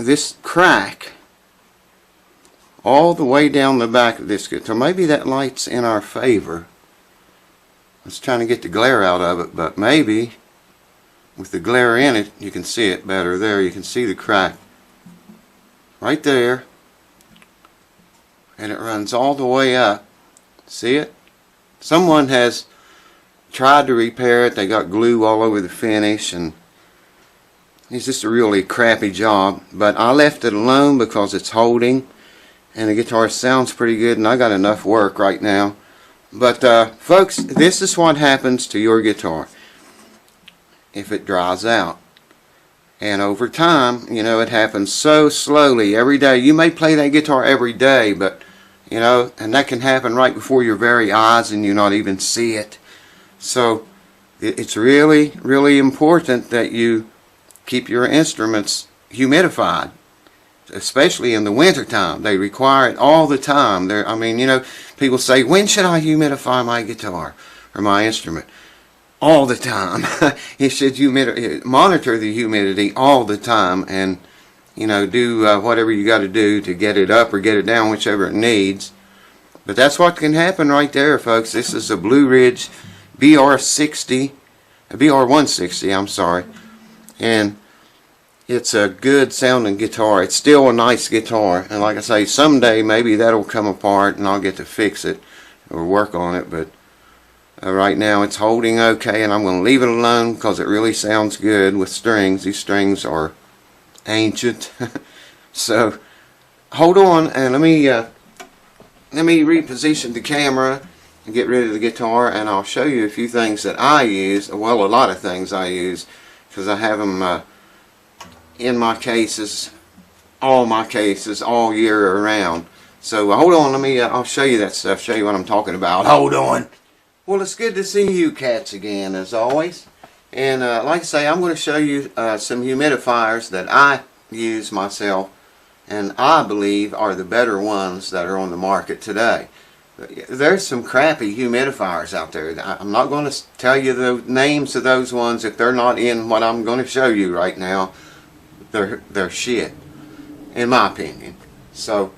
this crack all the way down the back of this guitar. Maybe that light's in our favor. I was trying to get the glare out of it, but maybe with the glare in it you can see it better. There, you can see the crack right there, and it runs all the way up. See it? Someone has tried to repair it. They got glue all over the finish, and it's just a really crappy job. But I left it alone because it's holding, and the guitar sounds pretty good, and I got enough work right now. But folks, this is what happens to your guitar if it dries out. And over time, you know, it happens so slowly every day. You may play that guitar every day, but you know, and that can happen right before your very eyes and you not even see it. So it's really, really important that you keep your instruments humidified, especially in the winter time. They require it all the time. I mean, you know, people say, when should I humidify my guitar or my instrument? All the time. You should monitor the humidity all the time, and you know, do whatever you got to do to get it up or get it down, whichever it needs. But that's what can happen right there, folks. This is a Blue Ridge BR160, I'm sorry, and it's a good sounding guitar. It's still a nice guitar, and like I say, someday maybe that'll come apart and I'll get to fix it or work on it, but right now it's holding okay, and I'm going to leave it alone because it really sounds good with strings. These strings are ancient. So hold on, and let me reposition the camera and get rid of the guitar, and I'll show you a few things that I use. Well, a lot of things I use, because I have them in my cases, all my cases, all year around. So hold on, I'll show you that stuff, show you what I'm talking about. Hold on. Well, it's good to see you cats again, as always. And like I say, I'm going to show you some humidifiers that I use myself, and I believe are the better ones that are on the market today. There's some crappy humidifiers out there. I'm not going to tell you the names of those ones if they're not in what I'm going to show you right now. They're shit, in my opinion. So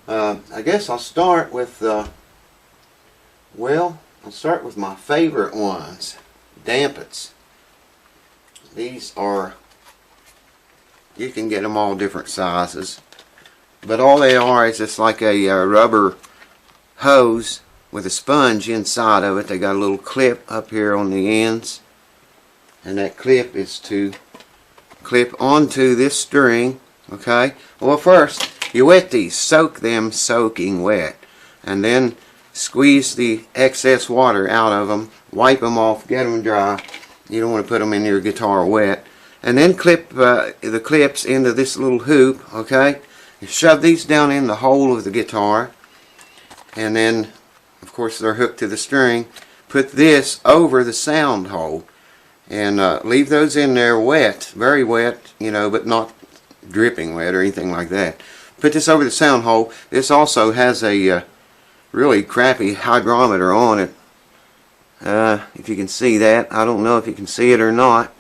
I guess I'll start with I'll start with my favorite ones, Dampets. These are, you can get them all different sizes, but all they are is just like a rubber hose with a sponge inside of it. They got a little clip up here on the ends, and that clip is to clip onto this string. Okay, well, first you wet these, soak them soaking wet, and then squeeze the excess water out of them, wipe them off, get them dry. You don't want to put them in your guitar wet. And then clip the clips into this little hoop, okay? You shove these down in the hole of the guitar, and then, of course, they're hooked to the string. Put this over the sound hole, and leave those in there wet, very wet, you know, but not dripping wet or anything like that. Put this over the sound hole. This also has a really crappy hygrometer on it. If you can see that. I don't know if you can see it or not.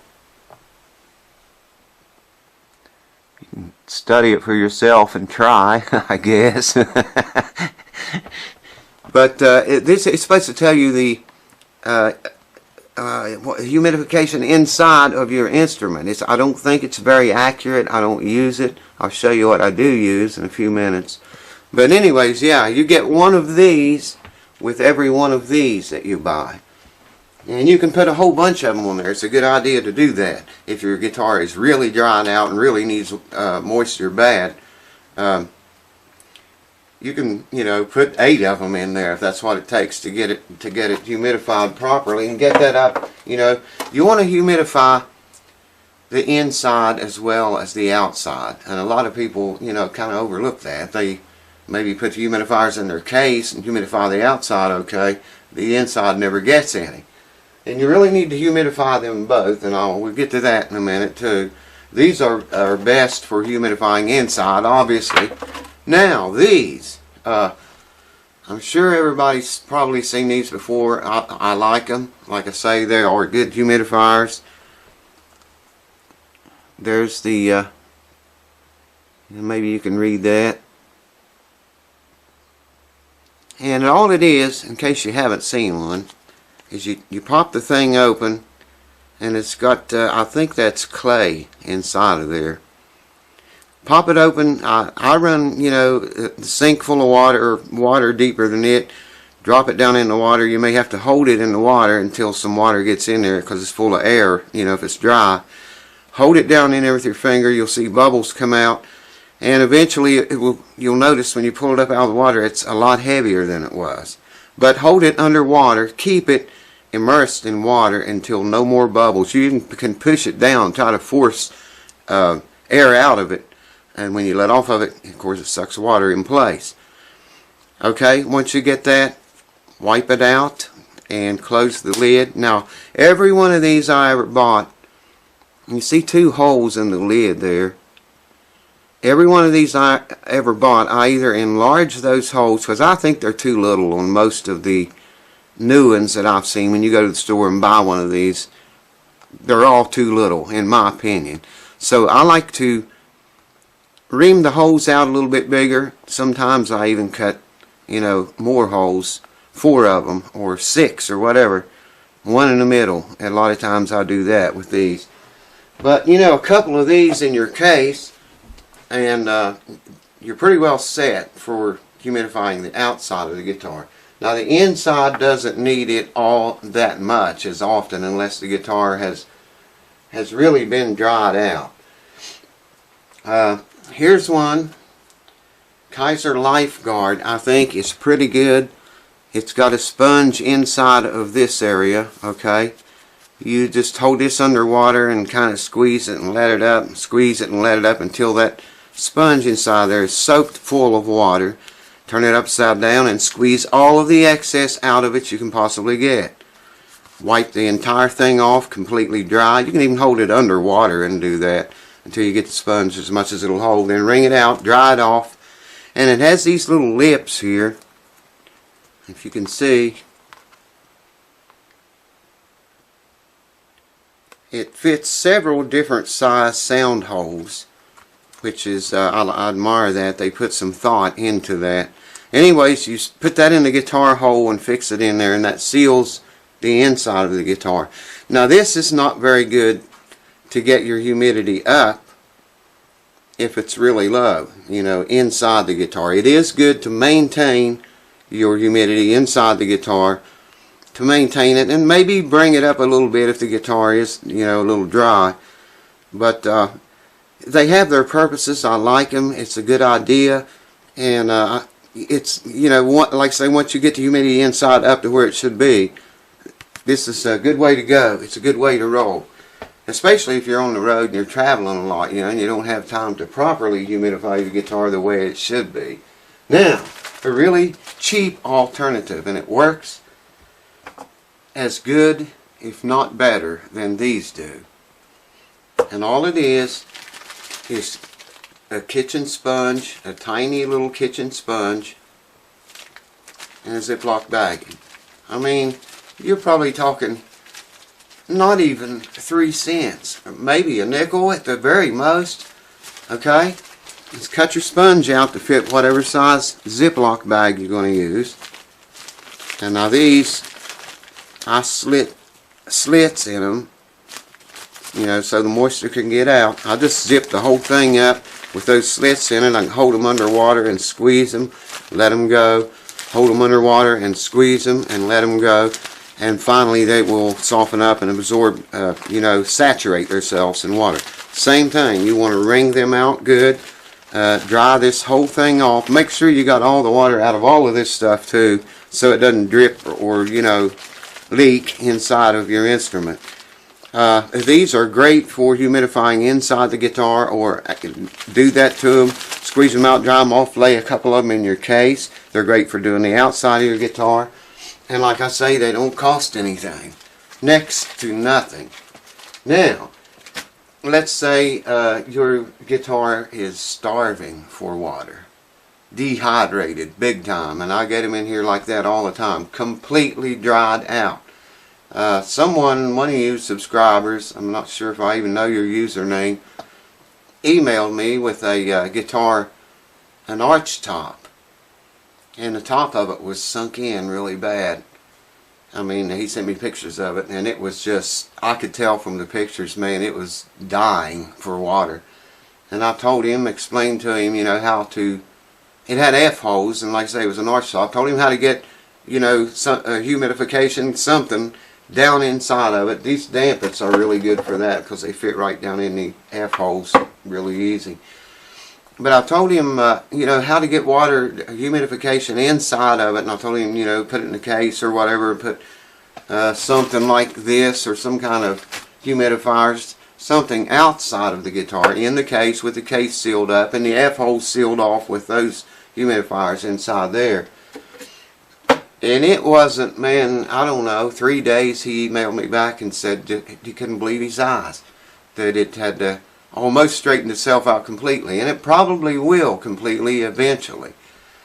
You can study it for yourself and try, I guess. But this is supposed to tell you the humidification inside of your instrument. I don't think it's very accurate. I don't use it. I'll show you what I do use in a few minutes. But anyways, yeah, you get one of these with every one of these that you buy. And you can put a whole bunch of them on there. It's a good idea to do that if your guitar is really dried out and really needs moisture bad. You can, you know, put 8 of them in there if that's what it takes to get it humidified properly and get that up. You know, you want to humidify the inside as well as the outside, and a lot of people, you know, kind of overlook that. They maybe put the humidifiers in their case and humidify the outside okay, the inside never gets any. And you really need to humidify them both, and we'll get to that in a minute too. These are best for humidifying inside, obviously. Now these, I'm sure everybody's probably seen these before. I like them. Like I say, they are good humidifiers. There's the And maybe you can read that. And all it is, in case you haven't seen one, is you pop the thing open, and it's got, I think that's clay inside of there. Pop it open. I run, you know, the sink full of water, or water deeper than it. Drop it down in the water. You may have to hold it in the water until some water gets in there because it's full of air, you know, if it's dry. Hold it down in there with your finger. You'll see bubbles come out. And eventually you'll notice when you pull it up out of the water, it's a lot heavier than it was. But hold it underwater. Keep it immersed in water until no more bubbles. You even can push it down, try to force air out of it. And when you let off of it, of course, it sucks water in place. Okay, once you get that, wipe it out and close the lid. Now, every one of these I ever bought, you see two holes in the lid there. Every one of these I ever bought, I either enlarge those holes, because I think they're too little on most of the new ones that I've seen. When you go to the store and buy one of these, they're all too little, in my opinion. So I like to ream the holes out a little bit bigger. Sometimes I even cut, you know, more holes, 4 of them or 6 or whatever, one in the middle. And a lot of times I do that with these. But you know, a couple of these in your case, and you're pretty well set for humidifying the outside of the guitar. Now the inside doesn't need it all that much as often, unless the guitar has really been dried out. Here's one, Kaiser Lifeguard. I think is pretty good. It's got a sponge inside of this area. Okay, you just hold this underwater and kind of squeeze it and let it up, squeeze it and let it up until that sponge inside there is soaked full of water. Turn it upside down and squeeze all of the excess out of it you can possibly get. Wipe the entire thing off, completely dry. You can even hold it underwater and do that until you get the sponge as much as it'll hold. Then wring it out, dry it off. And it has these little lips here, if you can see. It fits several different size sound holes, which is, I admire that. They put some thought into that. Anyways, you put that in the guitar hole and fix it in there, and that seals the inside of the guitar. Now this is not very good to get your humidity up if it's really low, you know, inside the guitar. It is good to maintain your humidity inside the guitar, to maintain it, and maybe bring it up a little bit if the guitar is, you know, a little dry. But they have their purposes. I like them. It's a good idea, and it's, you know, like I say, once you get the humidity inside up to where it should be, this is a good way to go. It's a good way to roll, especially if you're on the road and you're traveling a lot, you know, and you don't have time to properly humidify your guitar the way it should be. Now, a really cheap alternative, and it works as good, if not better, than these do. And all it is a kitchen sponge, a tiny little kitchen sponge, and a Ziploc bag. I mean, you're probably talking not even 3 cents, maybe a nickel at the very most. Okay, just cut your sponge out to fit whatever size Ziploc bag you're going to use. And now these, I slit slits in them, you know, so the moisture can get out. I just zip the whole thing up with those slits in it. I can hold them underwater and squeeze them, let them go, hold them underwater and squeeze them and let them go, and finally they will soften up and absorb, you know, saturate themselves in water. Same thing, you want to wring them out good, dry this whole thing off. Make sure you got all the water out of all of this stuff too, so it doesn't drip or you know, leak inside of your instrument. These are great for humidifying inside the guitar, or I can do that to them, squeeze them out, dry them off, lay a couple of them in your case. They're great for doing the outside of your guitar, and like I say, they don't cost anything, next to nothing. Now, let's say your guitar is starving for water, dehydrated big time, and I get them in here like that all the time, completely dried out. One of you subscribers, I'm not sure if I even know your username, emailed me with a guitar, an arch top, and the top of it was sunk in really bad. I mean, he sent me pictures of it, and it was just, I could tell from the pictures, man, it was dying for water. And I told him, explained to him, you know, how to, it had F-holes, and like I say, it was an arch top. Told him how to get, you know, some humidification, something down inside of it. These dampets are really good for that because they fit right down in the F-holes really easy. But I told him, you know, how to get water humidification inside of it, and I told him, you know, put it in a case or whatever, put something like this or some kind of humidifiers, something outside of the guitar in the case with the case sealed up and the F-hole sealed off with those humidifiers inside there. And it wasn't, man, I don't know, 3 days he emailed me back and said he couldn't believe his eyes, that it had almost straightened itself out completely, and it probably will completely eventually.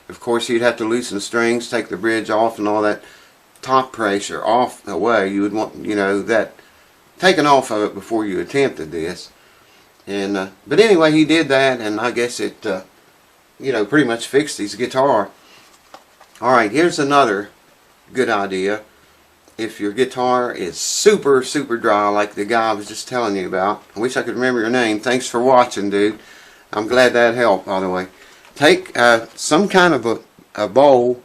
Of course, you'd have to loosen the strings, take the bridge off, and all that top pressure off the way. You would want, you know, that taken off of it before you attempted this. And but anyway, he did that, and I guess it, you know, pretty much fixed his guitar. All right, here's another good idea. If your guitar is super, super dry, like the guy I was just telling you about, I wish I could remember your name. Thanks for watching, dude. I'm glad that helped, by the way. Take some kind of a bowl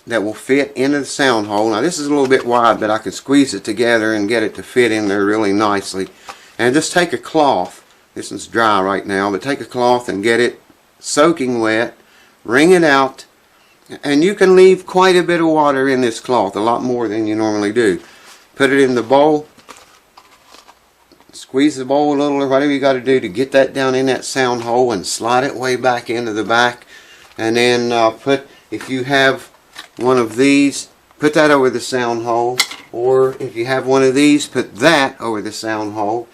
that will fit into the sound hole. Now, this is a little bit wide, but I can squeeze it together and get it to fit in there really nicely. And just take a cloth. This is dry right now, but take a cloth and get it soaking wet. Wring it out. And you can leave quite a bit of water in this cloth, a lot more than you normally do. Put it in the bowl, squeeze the bowl a little or whatever you got to do to get that down in that sound hole, and slide it way back into the back. And then if you have one of these, put that over the sound hole, or if you have one of these, put that over the sound hole,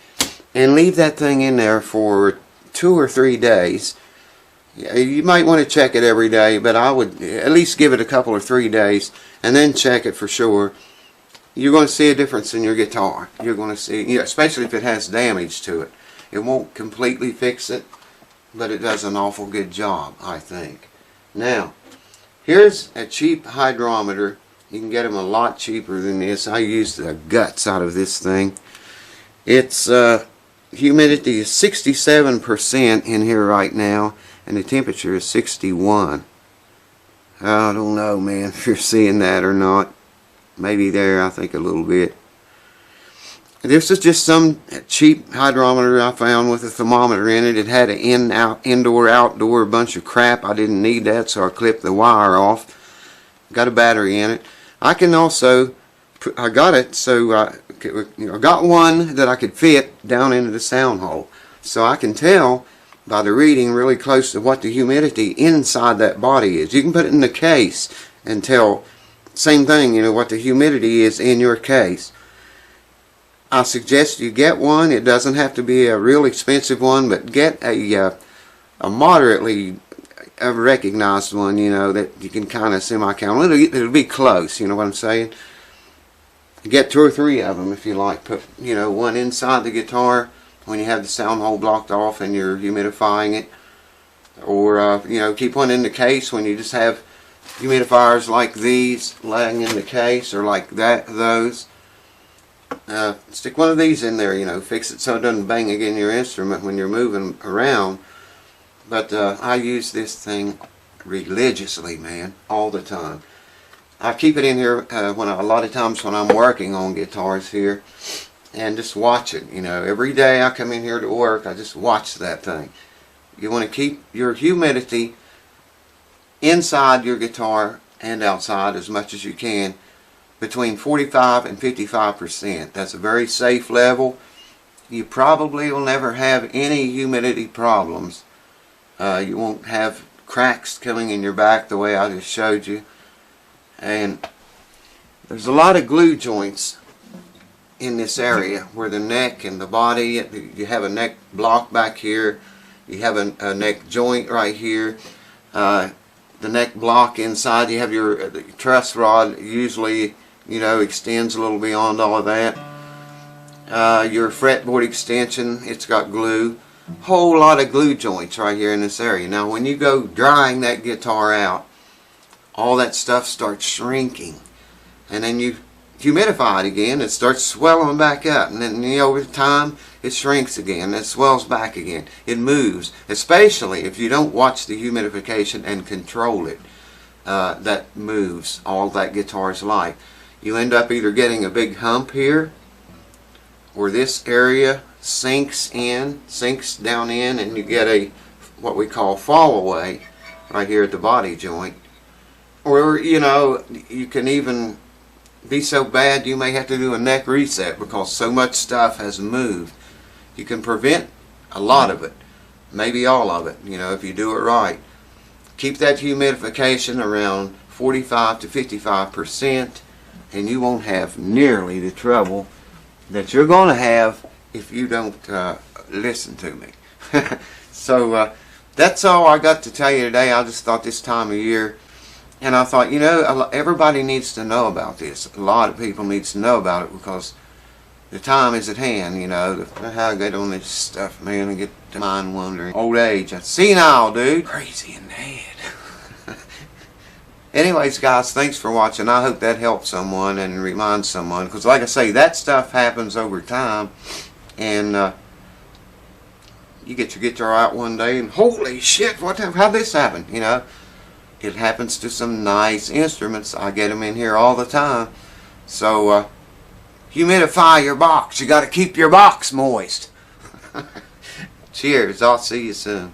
and leave that thing in there for 2 or 3 days. You might want to check it every day, but I would at least give it a couple or 3 days and then check it for sure. You're going to see a difference in your guitar. You're going to see, you know, especially if it has damage to it. It won't completely fix it, but it does an awful good job, I think. Now, here's a cheap hydrometer. You can get them a lot cheaper than this. I used the guts out of this thing. Its humidity is 67% in here right now, and the temperature is 61. I don't know, man, if you're seeing that or not. Maybe there, I think a little bit. This is just some cheap hydrometer I found with a thermometer in it. It had an indoor, outdoor bunch of crap. I didn't need that, so I clipped the wire off. Got a battery in it. I can also, I got it so I got one that I could fit down into the sound hole. So I can tell by the reading really close to what the humidity inside that body is. You can put it in the case and tell, same thing, you know, what the humidity is in your case. I suggest you get one. It doesn't have to be a real expensive one, but get a moderately recognized one, you know, that you can kind of semi-count. It'll be close, you know what I'm saying? Get 2 or 3 of them if you like. Put, you know, one inside the guitar when you have the sound hole blocked off and you're humidifying it, or you know, keep one in the case when you just have humidifiers like these laying in the case, or like those. Stick one of these in there, you know, fix it so it doesn't bang against your instrument when you're moving around. But I use this thing religiously, man, all the time. I keep it in here a lot of times when I'm working on guitars here, and just watch it. You know, every day I come in here to work, I just watch that thing. You want to keep your humidity inside your guitar and outside as much as you can, between 45 and 55%. That's a very safe level. You probably will never have any humidity problems. You won't have cracks coming in your back the way I just showed you. And there's a lot of glue joints in this area where the neck and the body, you have a neck block back here, you have a neck joint right here, the neck block inside, you have your truss rod, usually, you know, extends a little beyond all of that. Your fretboard extension, it's got glue. whole lot of glue joints right here in this area. Now when you go drying that guitar out, all that stuff starts shrinking, and then you humidify it again, it starts swelling back up, and then over time it shrinks again, it swells back again, it moves, especially if you don't watch the humidification and control it. That moves all that guitar's life. You end up either getting a big hump here, or this area sinks down in, and you get a what we call fall away right here at the body joint. Or you can even be so bad you may have to do a neck reset because so much stuff has moved. You can prevent a lot of it, maybe all of it, if you do it right. Keep that humidification around 45 to 55%, and you won't have nearly the trouble that you're going to have if you don't listen to me. So that's all I got to tell you today. I just thought this time of year, and I thought, everybody needs to know about this. A lot of people need to know about it because the time is at hand, how I get on this stuff, man, and get to mind wandering. Old age, I'm senile, dude. Crazy in the head. Anyways, guys, thanks for watching. I hope that helps someone and reminds someone, because like I say, that stuff happens over time, and you get your guitar out one day and holy shit, how'd this happen? It happens to some nice instruments. I get them in here all the time. So humidify your box. You got to keep your box moist. Cheers. I'll see you soon.